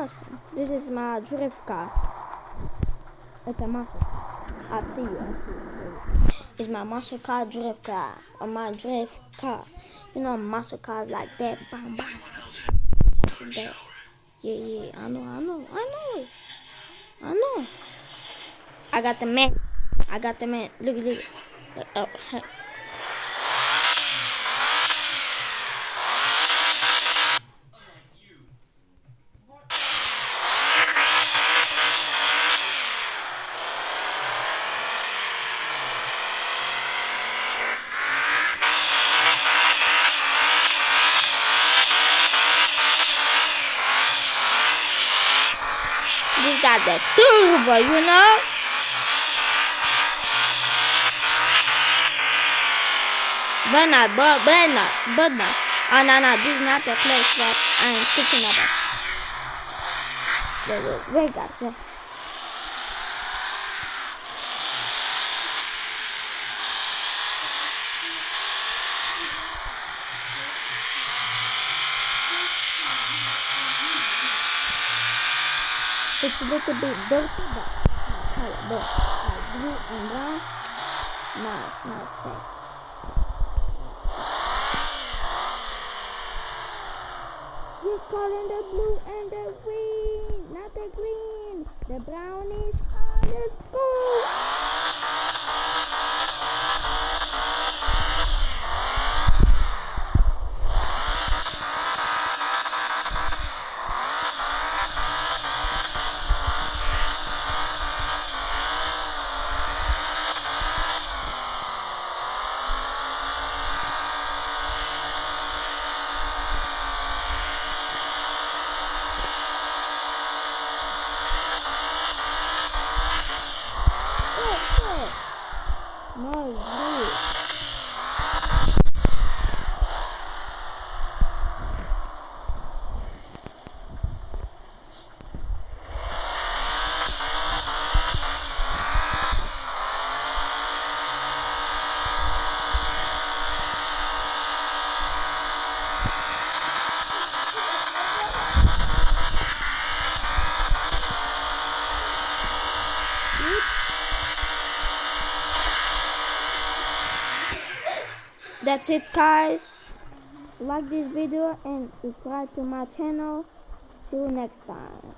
awesome. This is my drift car. It's a muscle. I see you. It's my muscle car drift car. Or my drift car. You know muscle cars like that. Bam, bam. That. Yeah. I know it. I know. I got the man. Look. This got that turbo, you know? But not. Oh, no, this is not the place that I'm thinking about. Wait, guys, wait. It's a little bit dirty, but color, like blue and brown. Nice thing. We're calling the blue and the green, not the green. The brownish color. Let's go. That's it, guys. Like this video and subscribe to my channel. See you next time.